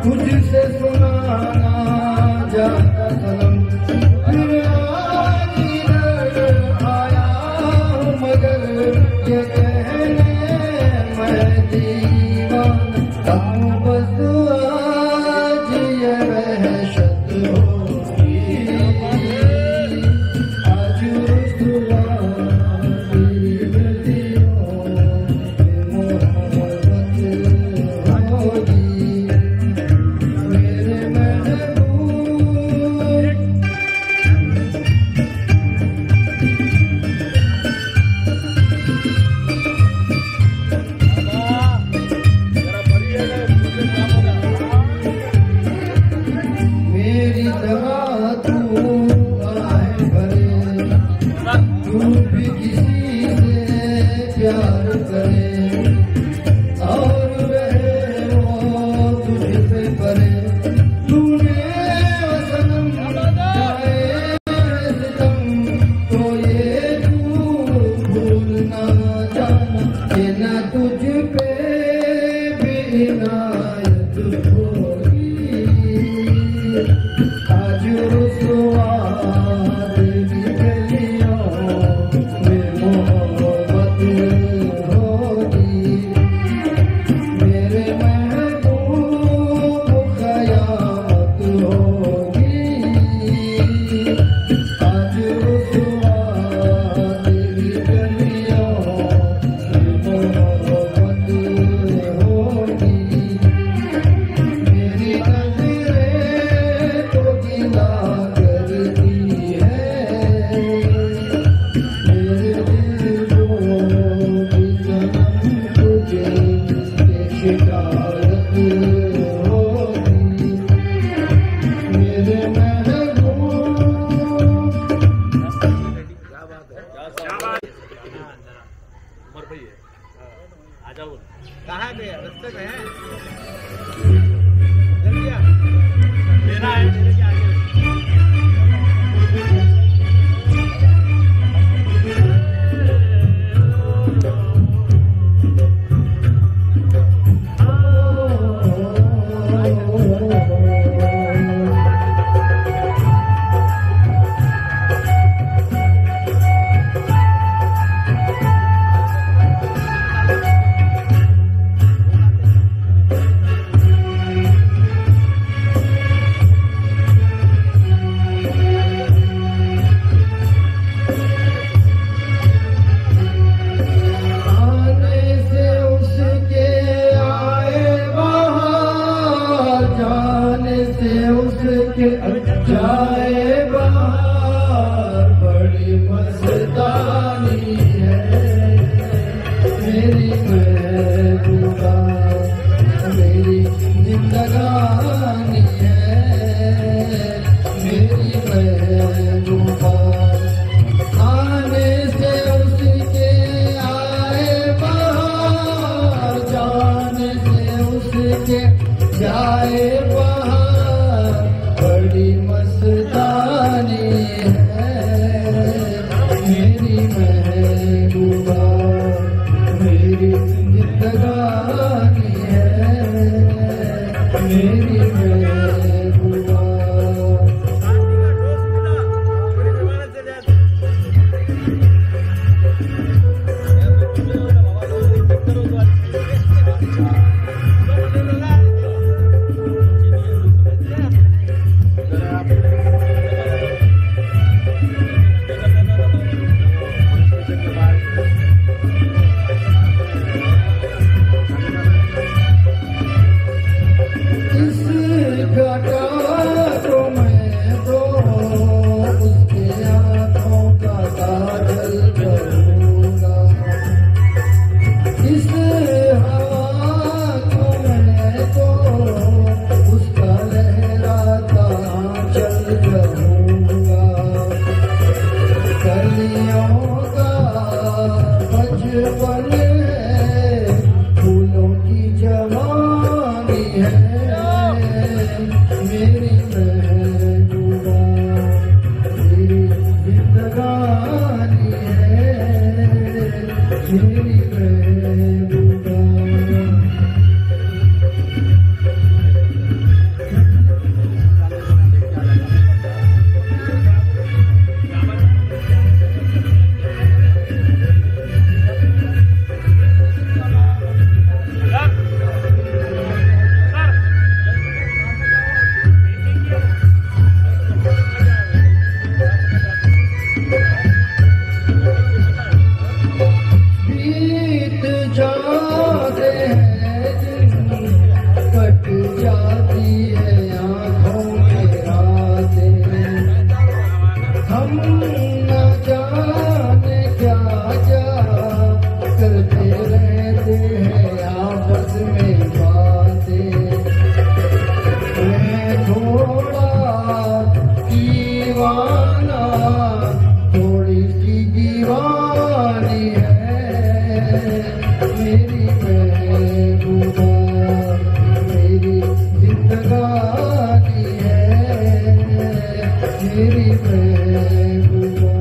तुझसे सुनाना जाता सनम, फिर आज इधर आया हूँ मगर ये कहने मैं दीवाना हूँ, बस आज ये वहशत होगी, आज रुसवा प्यार करे और रहे वो तुझसे परे, तूने सनम जाए सितम तो ये तू भूल ना जाना, ये ना तुझ पे भी इनायत होगी, आज रुसवा तेरी गलियों में मोहब्बत होगी, मेरे महबूब क़यामत होगी, आज रुसवा तेरी गलियों में मोहब्बत होगी, मेरी नज़रें तो गिला करती है, मेरे दिल को भी सनम तुझे शिकायत होगी, मेरे महबूब। कहाँ पे रस्ते पे है? जल्दी आ। मेरा है मेरे के आगे। जाए बाहर बड़ी मस्तानी है, मेरी महबूबा मेरी जिंदगानी है, मेरी महबूबा आने से उसके आए बाहर, जाने से उसके जाए बाहर, बड़ी मस्तानी है, मेरी महबूबा मेरी जिंदगानी है, मेरी महबूबा। मेरी महबूबा मेरी जिंदगानी है मेरी महबूबा।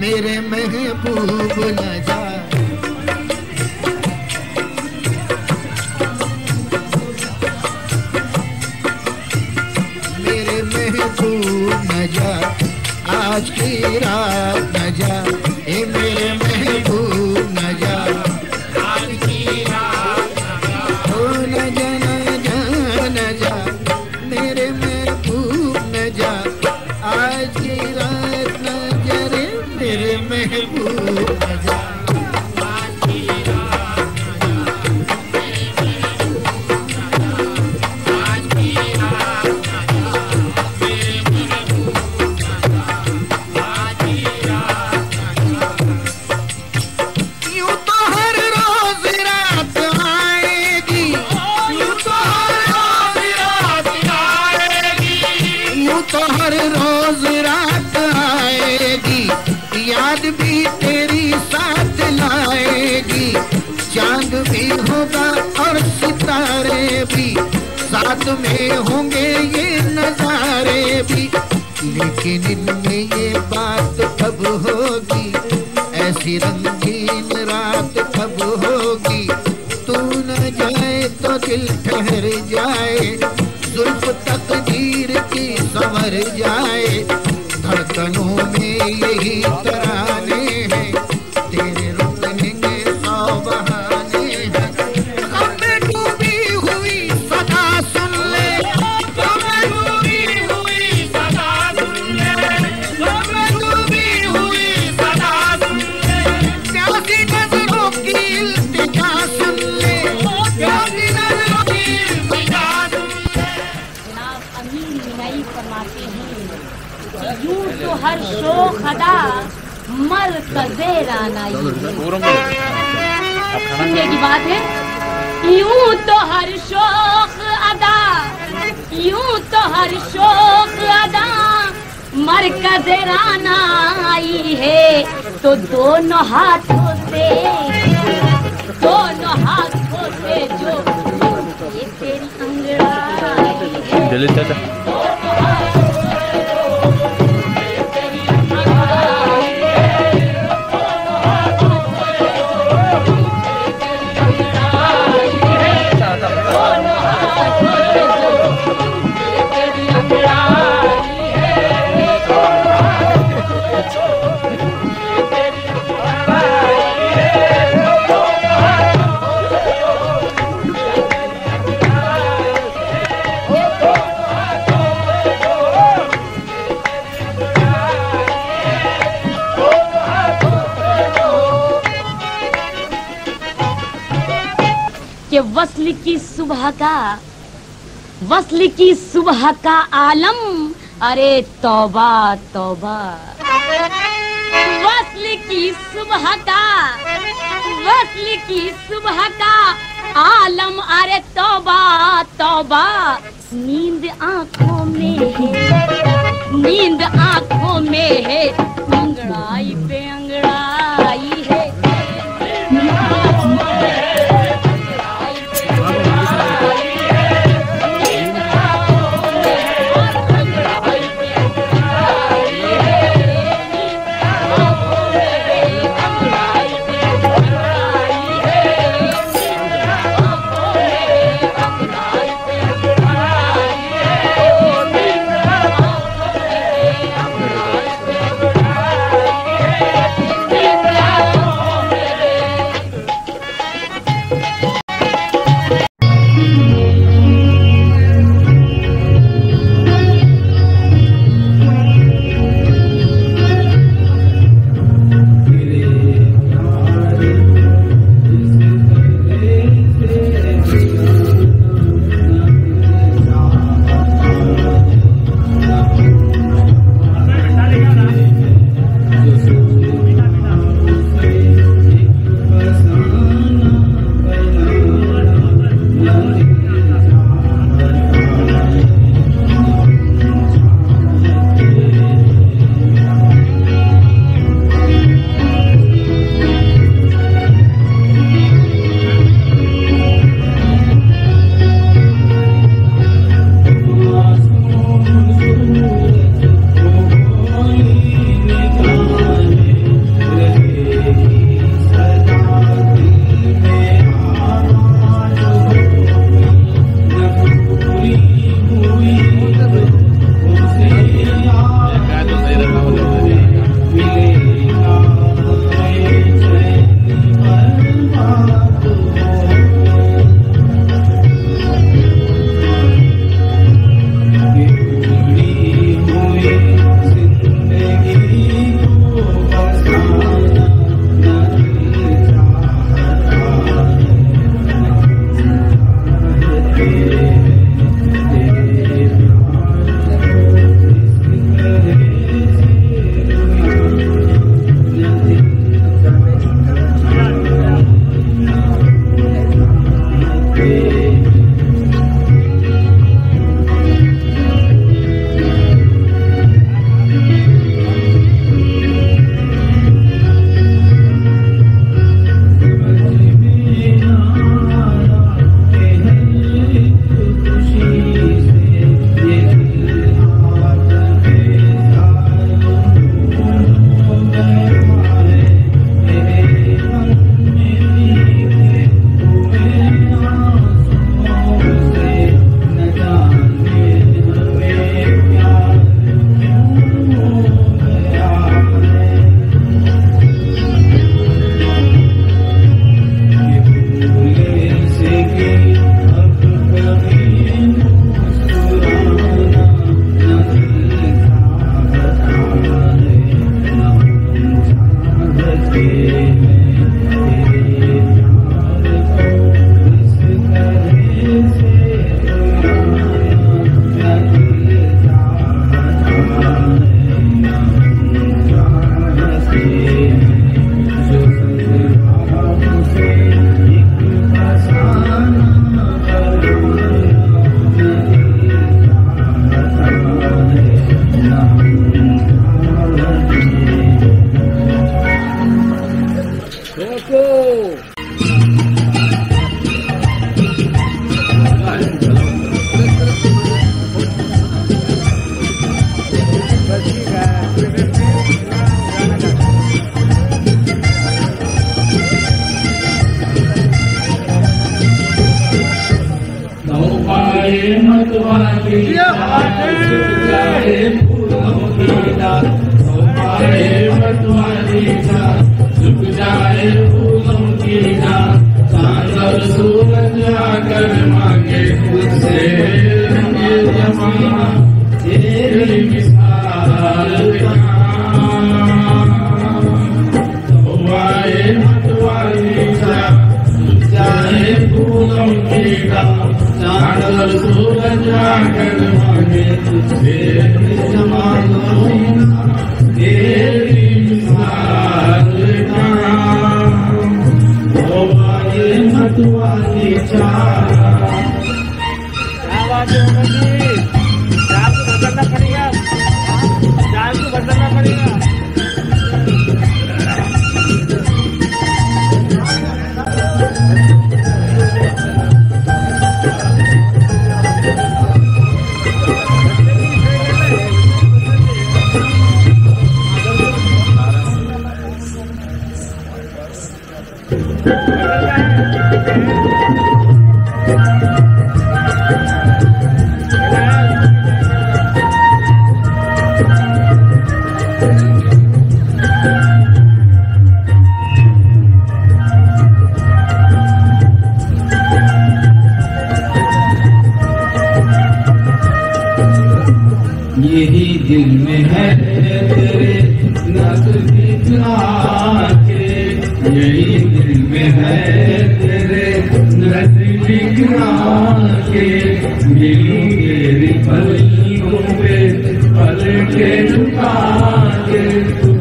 मेरे महबूब न जा मेरे महबूब न जा आज की रात न जा, ए मेरे महबूब न जा, आज की रात न जा, न जा न जा, मेरे महबूब न जा, आज की रात न जा रे मेरे महबूब न जा। हर रोज रात आएगी, याद भी तेरी साथ लाएगी, चांद भी होगा और सितारे भी, साथ में होंगे ये नजारे भी, लेकिन इनमें ये बात कब होगी, ऐसी रंगीन रात कब होगी, तू न जाए तो दिल ठहर जाए, जुल्फ तकदीर की संवर जाए, धड़कनों में यही तराने हैं, तेरे रुकने के 100 बहाने हैं, हमें डूबी हुई सदा सुन ले, हमें डूबी हुई सदा सुन ले, हमें डूबी हुई सदा सुन ले, प्यासी नजरों की इल्तिजा सुन ले, प्यासी नजरों की इल्तिजा सुन ले। फरमाते हैं कि यूं तो हर शोख अदा मरकज़े रानाई सुनने की बात है, यूं तो हर शोख अदा, यूं तो हर शोख अदा मरकज़े रानाई है, तो दोनों हाथों से जो ये तेरी अंगड़ाई है, कि वस्ल की सुबह का आलम, अरे तौबा तौबा, वस्ल की सुबह का आलम, अरे तौबा तौबा, नींद आंखों में है, अंगड़ाई पे अंगड़ाई है, यही दिल में है तेरे नज़दीक आके, यही दिल में है तेरे नज़दीक आके, मिलूं तेरी पलकों पे पलके झुका के,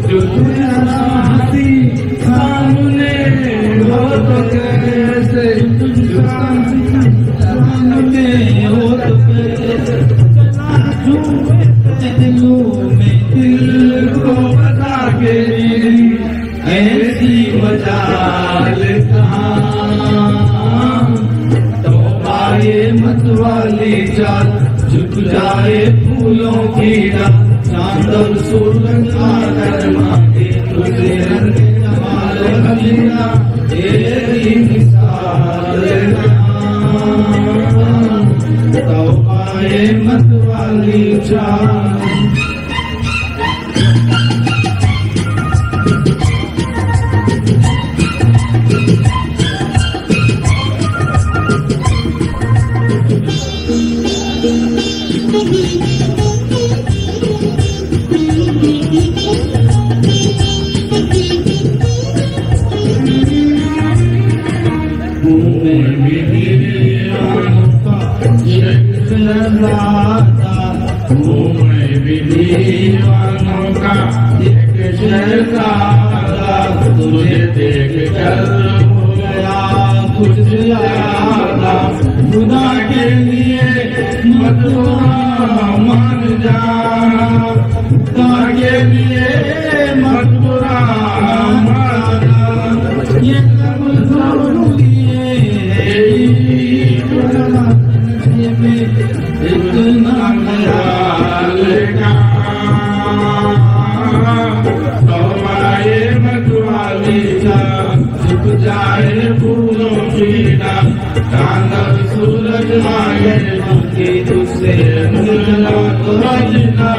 जो हंसी सामने हो तो कैसे, जो सामने हो तो कैसे, दिलों में दिल को बता के ऐसी मजाल कहाँ, तो आए मत वाली चाल झुक जाए फूलों की रात, चांद और सूरज का गरमा के तुझे रंग जमाल हसीना तेरी मिसाल कहाँ, तो आए मत वाली चाल। तुझे देख कर हो गया कुछ ज्यादा, खुदा के लिए मत मान जा, खुदा के लिए मत बुरा माना, ये सब लिए इतना ख्याल का, झुक जाए फूलों की रात, चांद और सूरज आए झुके तुझसे मिलना तो रजना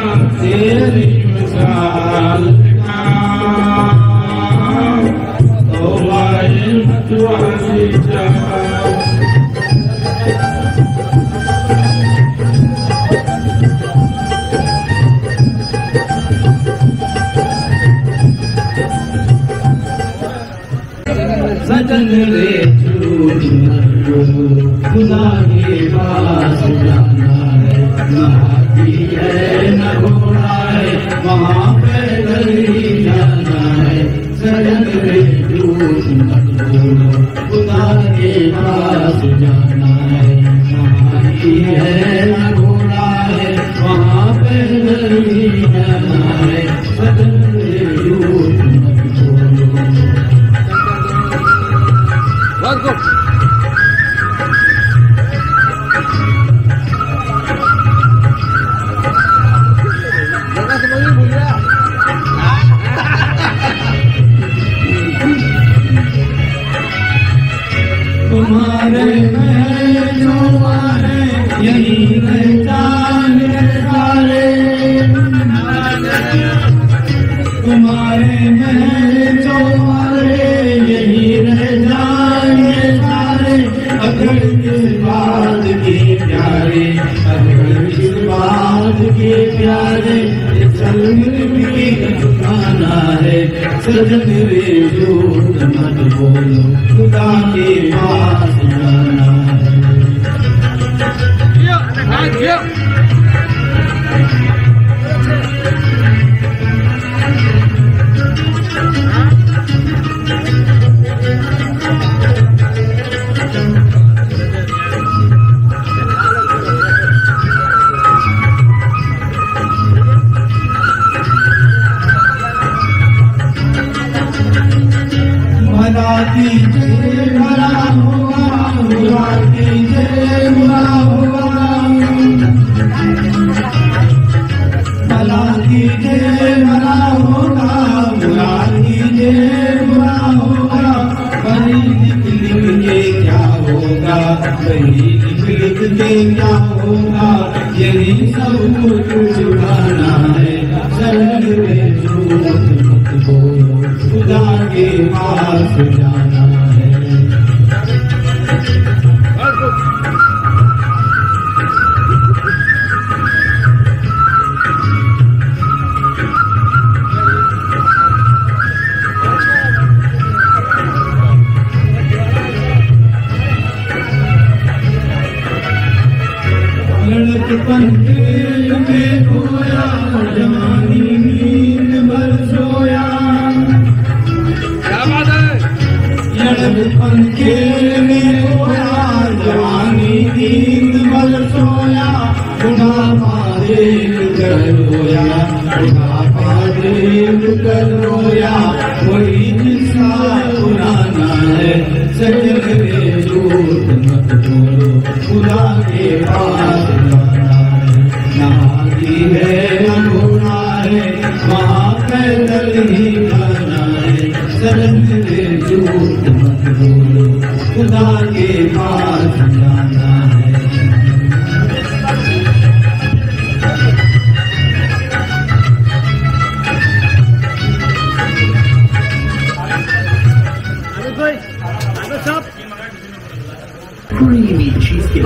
तेरी मिसाल का, तो आए मत वाली चाल। सजन रे झूठ खुदा के पास जाना है, वहाँ की है न घोड़ा है, वहाँ पैदल ही जाना है, सजन रे झूठ खुदा के पास जाना है, वहाँ की है न घोड़ा है, वहाँ पैदल ही जाना है, सजन रे झूठ तुम्हारे में जो मारे यही रहता हैं जो हमारे यही रह जाएंगे सारे। अगर किस बात के प्यारे, अगर किस बात के प्यारे, चल भी गाना है सजन रे झूठ मत बोलो, खुदा के पास जाना है। भला कीजिए भला होगा, बुरा कीजिए बुरा होगा। भला कीजिए भला होगा, बुरा कीजिए बुरा होगा। बड़ी लिख के क्या होगा, बड़ी लिख के क्या होगा। यही सब कुछ गाना है सजन रे झूठ मत बोलो, खुदा के पास जाना है। लड़कपन में खोया, जवानी नींद भर सोया। लड़कपन में खोया, जवानी नींद भर सोया। बुढ़ापा देख कर रोया, बुढ़ापा देख कर रोया। वही किस्सा पुराना है सजन रे झूठ मत बोलो, खुदा के पास जाना है। यहाँ की है न घोड़ा है, वहाँ पैदल ही जाना है सजन रे झूठ मत बोलो, खुदा के पास जाना है। Creamy cheesecake.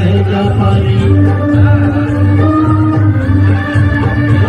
है जापानी